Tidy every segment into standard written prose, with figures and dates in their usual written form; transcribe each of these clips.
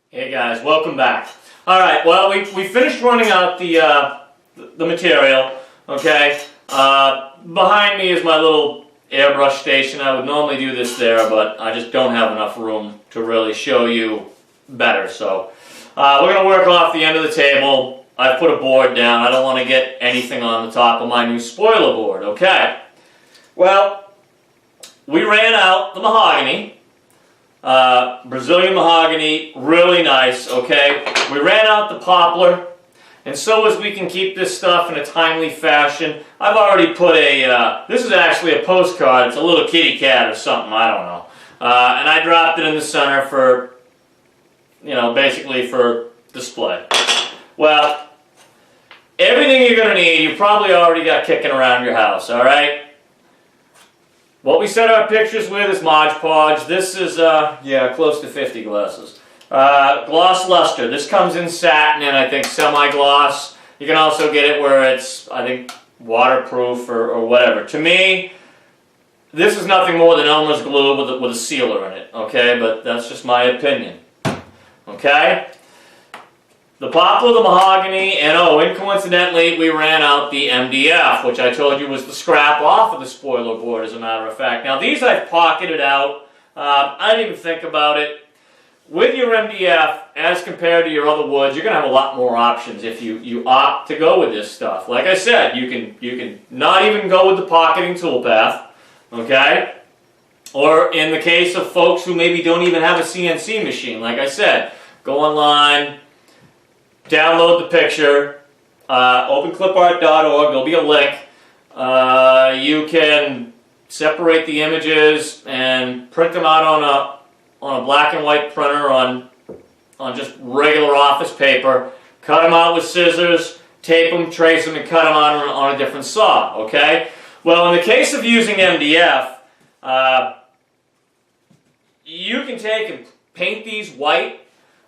Hey guys, welcome back. Alright, well we finished running out the material, okay? Behind me is my little airbrush station. I would normally do this there, but I just don't have enough room to really show you better. So we're going to work off the end of the table. I've put a board down. I don't want to get anything on the top of my new spoiler board, okay? Well, we ran out the mahogany. Brazilian mahogany, really nice, okay? We ran out the poplar, and so as we can keep this stuff in a timely fashion, I've already put this is actually a postcard. It's a little kitty cat or something, I don't know. And I dropped it in the center for, basically for display. Well, everything you're going to need, you probably already got kicking around your house, alright? What we set our pictures with is Mod Podge. This is, close to 50 glasses. Gloss luster. This comes in satin and I think semi-gloss. You can also get it where it's, I think, waterproof or whatever. To me, this is nothing more than Elmer's glue with a sealer in it, okay? But that's just my opinion, okay? The poplar, the mahogany, and coincidentally, we ran out the MDF, which I told you was the scrap off of the spoiler board, as a matter of fact. Now, these I've pocketed out. I didn't even think about it. With your MDF, as compared to your other woods, you're going to have a lot more options if you opt to go with this stuff. Like I said, you can not even go with the pocketing toolpath, okay? Or in the case of folks who maybe don't even have a CNC machine, like I said, go online, download the picture, openclipart.org, there'll be a link. You can separate the images and print them out on a black and white printer on just regular office paper, cut them out with scissors, tape them, trace them, and cut them out on a different saw, okay? Well, in the case of using MDF, you can take and paint these white,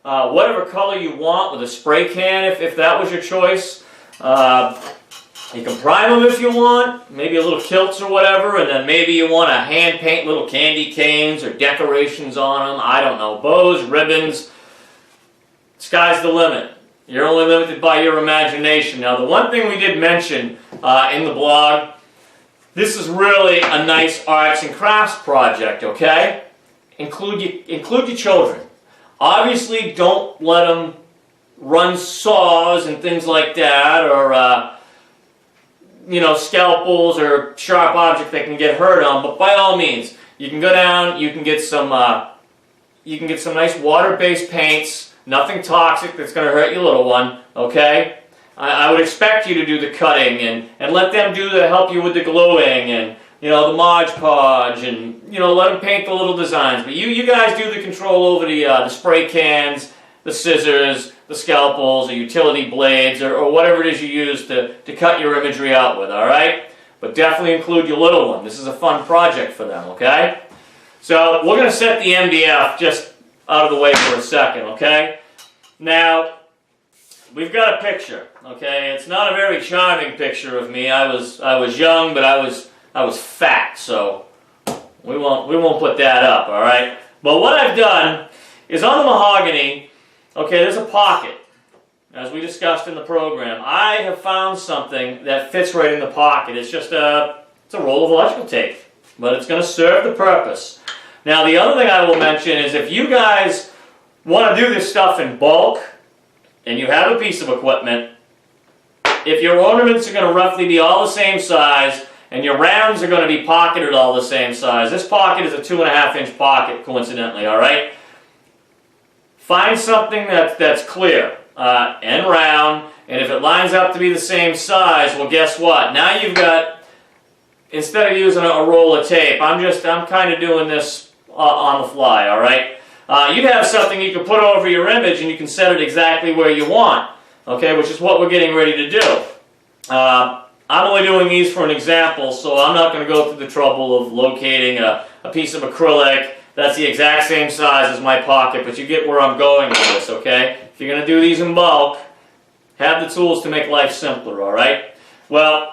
whatever color you want with a spray can, if that was your choice. You can prime them if you want, maybe a little kilts or whatever, and then maybe you want to hand paint little candy canes or decorations on them. I don't know, bows, ribbons. Sky's the limit. You're only limited by your imagination. Now, the one thing we did mention in the blog, this is really a nice arts and crafts project, okay? Include your children. Obviously, don't let them run saws and things like that, or scalpels or sharp objects that can get hurt on. But by all means, you can go down. You can get some nice water-based paints. Nothing toxic that's going to hurt your little one. Okay. I would expect you to do the cutting and let them help you with the gluing and the Mod Podge, and let them paint the little designs. But you guys do the control over the spray cans, the scissors, the scalpels, the utility blades, or whatever it is you use to cut your imagery out with, alright? But definitely include your little one. This is a fun project for them, okay? So we're going to set the MDF just out of the way for a second, okay? Now, we've got a picture, okay? It's not a very charming picture of me. I was young, but I was fat, so we won't put that up, all right? But what I've done is on the mahogany, okay, there's a pocket, as we discussed in the program. I have found something that fits right in the pocket. It's just it's a roll of electrical tape, but it's going to serve the purpose. Now, the other thing I will mention is if you guys want to do this stuff in bulk, and you have a piece of equipment, if your ornaments are going to roughly be all the same size, and your rounds are going to be pocketed all the same size. This pocket is a 2.5-inch pocket, coincidentally, all right? Find something that's clear and round, and if it lines up to be the same size, well, guess what? Now you've got, instead of using a roll of tape, I'm kind of doing this on the fly, all right? You'd have something you can put over your image, and you can set it exactly where you want, okay, which is what we're getting ready to do. I'm only doing these for an example, so I'm not going to go through the trouble of locating a piece of acrylic that's the exact same size as my pocket, but you get where I'm going with this, okay? If you're going to do these in bulk, have the tools to make life simpler, all right? Well,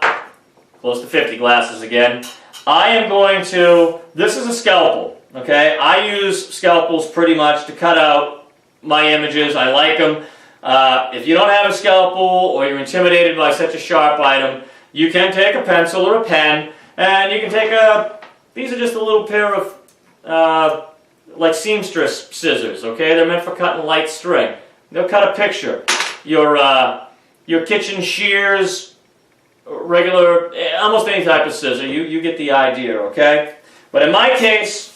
close to 50 glasses again. I am going to, this is a scalpel, okay? I use scalpels pretty much to cut out my images. I like them. If you don't have a scalpel or you're intimidated by such a sharp item, you can take a pencil or a pen, and you can take these are just a little pair of like seamstress scissors, okay? They're meant for cutting light string. They'll cut a picture. Your kitchen shears, regular, almost any type of scissor, you get the idea, okay? But in my case,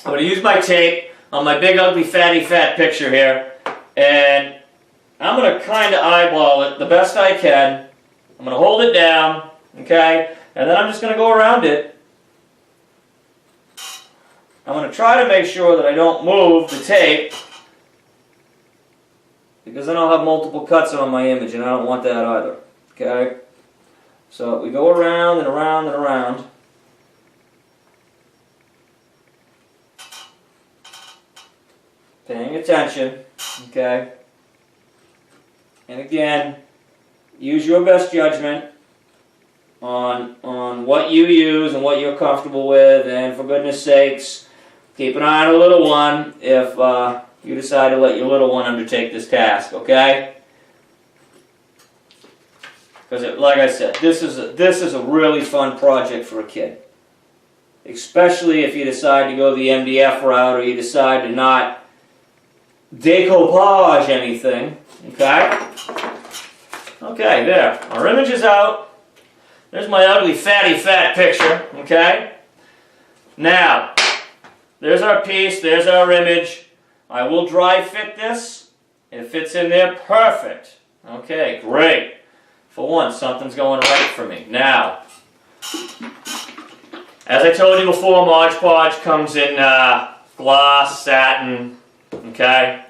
I'm going to use my tape on my big ugly fatty fat picture here, and I'm going to kind of eyeball it the best I can. I'm going to hold it down, okay? And then I'm just going to go around it. I'm going to try to make sure that I don't move the tape, because then I'll have multiple cuts on my image, and I don't want that either, okay? So we go around and around and around. Paying attention, okay? And again, use your best judgment on what you use and what you're comfortable with, and for goodness sakes, keep an eye on a little one if you decide to let your little one undertake this task, okay? Because, like I said, this is a really fun project for a kid. Especially if you decide to go the MDF route, or you decide to not decoupage anything, okay? Okay, there. Our image is out. There's my ugly fatty fat picture, okay? Now, there's our piece, there's our image. I will dry fit this. It fits in there perfect. Okay, great. For once, something's going right for me. Now, as I told you before, Mod Podge comes in gloss, satin, okay?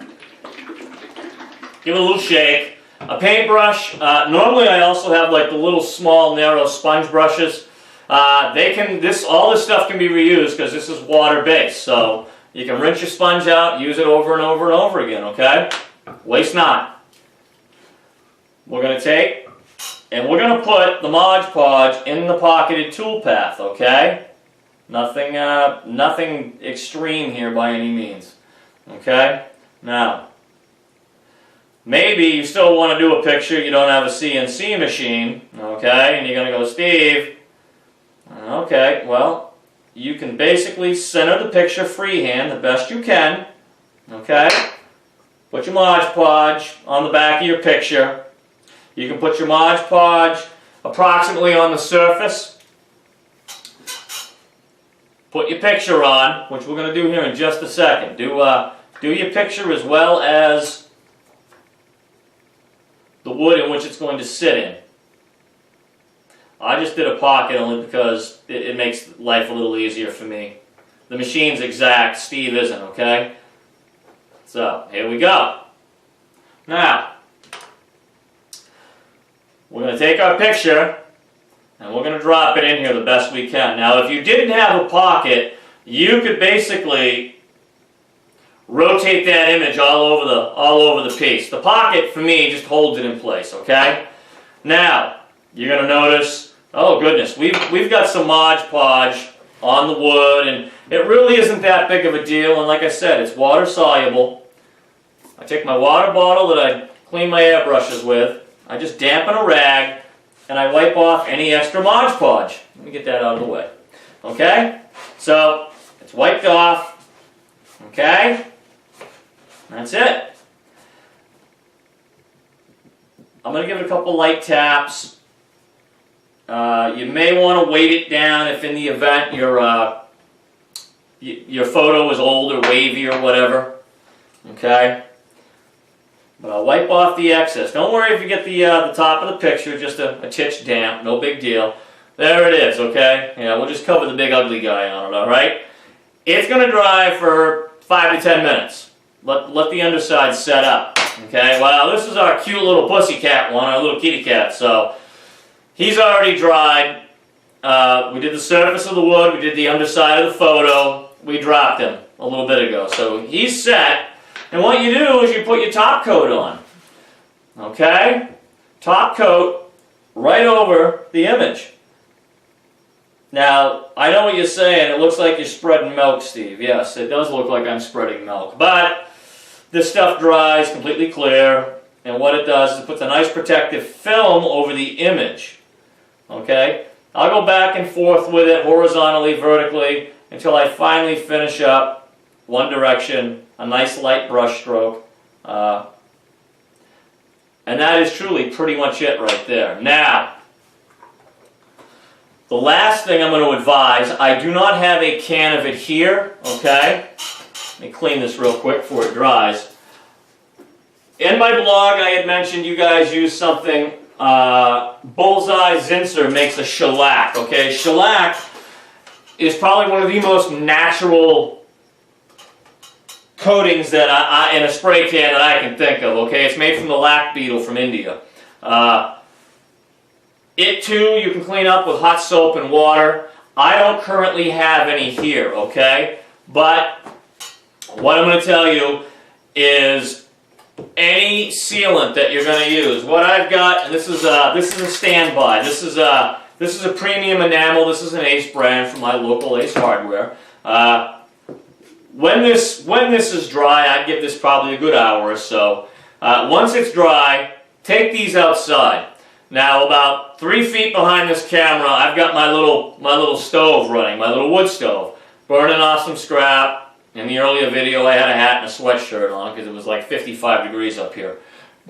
Give it a little shake. A paintbrush, normally I also have like the little small narrow sponge brushes. All this stuff can be reused because this is water based, so you can rinse your sponge out, use it over and over and over again, okay? Waste not. We're going to take and we're going to put the Mod Podge in the pocketed tool path, okay? Nothing extreme here by any means, okay? Now, maybe you still want to do a picture, you don't have a CNC machine, okay? And you're going to go, Steve, okay, well, you can basically center the picture freehand the best you can, okay? Put your Mod Podge on the back of your picture. You can put your Mod Podge approximately on the surface. Put your picture on, which we're going to do here in just a second. Do your picture as well as the wood in which it's going to sit in. I just did a pocket only because it makes life a little easier for me. The machine's exact, Steve isn't, okay? So, here we go. Now, we're going to take our picture and we're going to drop it in here the best we can. Now, if you didn't have a pocket, you could basically rotate that image all over the piece. The pocket, for me, just holds it in place, okay? Now, you're going to notice, oh goodness, we've got some Mod Podge on the wood, and it really isn't that big of a deal, and like I said, it's water soluble. I take my water bottle that I clean my airbrushes with, I just dampen a rag, and I wipe off any extra Mod Podge. Let me get that out of the way. Okay? So, it's wiped off. Okay? That's it. I'm going to give it a couple light taps. You may want to weight it down if in the event your photo is old or wavy or whatever. Okay? But I'll wipe off the excess. Don't worry if you get the top of the picture just a titch damp. No big deal. There it is, okay? Yeah, we'll just cover the big ugly guy on it, alright? It's going to dry for 5 to 10 minutes. Let the underside set up. Okay, well, this is our cute little pussycat one, our little kitty cat. So, he's already dried. We did the surface of the wood. We did the underside of the photo. We dropped him a little bit ago. So, he's set. And what you do is you put your top coat on. Okay? Top coat right over the image. Now, I know what you're saying. It looks like you're spreading milk, Steve. Yes, it does look like I'm spreading milk. But this stuff dries completely clear, and what it does is it puts a nice protective film over the image. Okay? I'll go back and forth with it horizontally, vertically, until I finally finish up one direction, a nice light brush stroke. And that is truly pretty much it right there. Now, the last thing I'm going to advise, I do not have a can of it here, okay? Let me clean this real quick before it dries. In my blog, I had mentioned you guys use something, Bullseye Zinsser makes a shellac, okay? Shellac is probably one of the most natural coatings that in a spray can that I can think of, okay? It's made from the lac beetle from India. It too, you can clean up with hot soap and water. I don't currently have any here, okay? But what I'm going to tell you is any sealant that you're going to use. What I've got, and this is a standby. This is a premium enamel. This is an Ace brand from my local Ace Hardware. When this is dry, I'd give this probably a good hour or so. Once it's dry, take these outside. Now, about 3 feet behind this camera, I've got my little stove running, my little wood stove, burning off some scrap. In the earlier video, I had a hat and a sweatshirt on because it was like 55 degrees up here.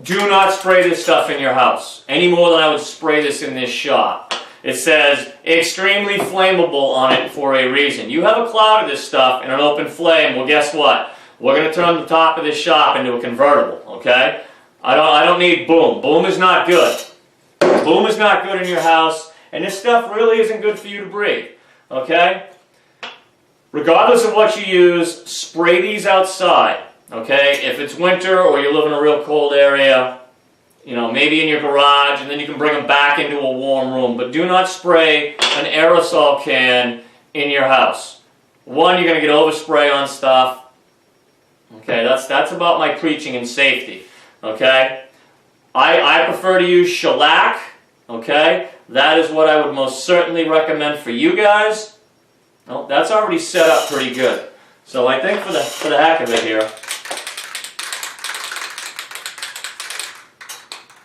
Do not spray this stuff in your house any more than I would spray this in this shop. It says extremely flammable on it for a reason. You have a cloud of this stuff in an open flame, well, guess what? We're going to turn the top of this shop into a convertible, okay? I don't need boom. Boom is not good. Boom is not good in your house, and this stuff really isn't good for you to breathe, okay? Regardless of what you use, spray these outside, okay? If it's winter or you live in a real cold area, you know, maybe in your garage, and then you can bring them back into a warm room. But do not spray an aerosol can in your house. One, you're going to get overspray on stuff. Okay, that's about my preaching and safety. Okay? I prefer to use shellac. Okay? That is what I would most certainly recommend for you guys. Well, that's already set up pretty good. So I think for the heck of it here,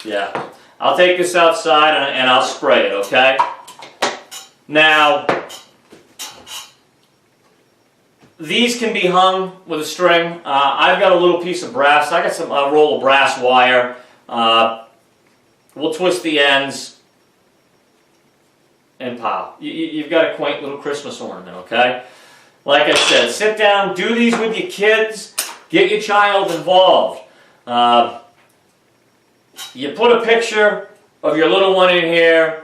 yeah, I'll take this outside and I'll spray it, okay? Now, these can be hung with a string. I've got a little piece of brass. I got a roll of brass wire. We'll twist the ends and pow. You've got a quaint little Christmas ornament, okay? Like I said, sit down, do these with your kids, get your child involved. You put a picture of your little one in here.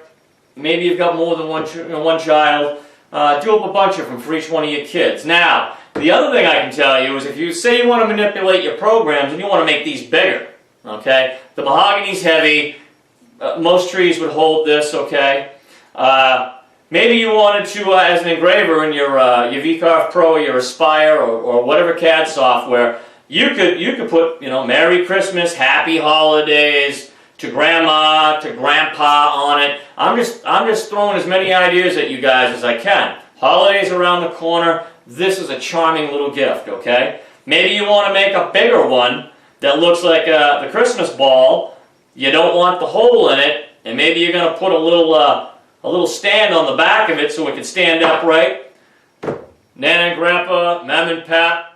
Maybe you've got more than one child. Do up a bunch of them for each one of your kids. Now, the other thing I can tell you is if you say you want to manipulate your programs and you want to make these bigger, okay? The mahogany's heavy. Most trees would hold this, okay? Maybe you wanted to, as an engraver in your VCarve Pro or your Aspire or whatever CAD software, you could put, you know, Merry Christmas, Happy Holidays to Grandma, to Grandpa on it. I'm just throwing as many ideas at you guys as I can. Holidays around the corner. This is a charming little gift, okay? Maybe you want to make a bigger one that looks like the Christmas ball. You don't want the hole in it, and maybe you're going to put a little stand on the back of it so it can stand upright. Nana and Grandpa, Mom and Pap,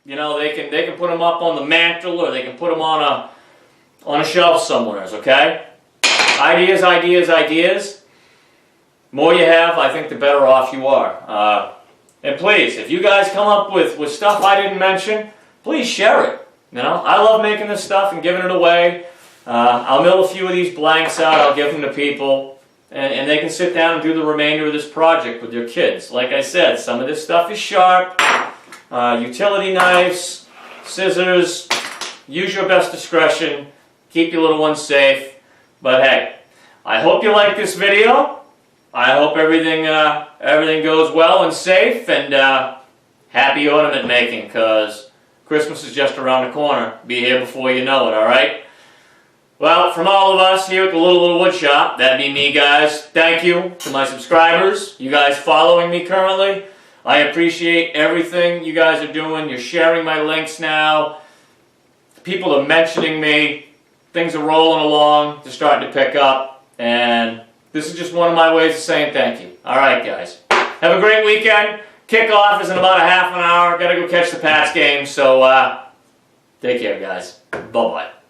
you know, they can put them up on the mantle or they can put them on a shelf somewhere, okay? Ideas, ideas, ideas. The more you have, I think the better off you are. And please, if you guys come up with stuff I didn't mention, please share it. You know, I love making this stuff and giving it away. I'll mill a few of these blanks out, I'll give them to people, and they can sit down and do the remainder of this project with their kids. Like I said, some of this stuff is sharp. Utility knives, scissors, use your best discretion, keep your little ones safe. But hey, I hope you like this video. I hope everything goes well and safe, and happy ornament making, because Christmas is just around the corner. Be here before you know it, alright? Well, from all of us here at the Little Wood Shop, that'd be me, guys. Thank you to my subscribers, you guys following me currently. I appreciate everything you guys are doing. You're sharing my links now. People are mentioning me. Things are rolling along. They're starting to pick up. And this is just one of my ways of saying thank you. All right, guys. Have a great weekend. Kickoff is in about a half an hour. Got to go catch the Pats game. So take care, guys. Bye-bye.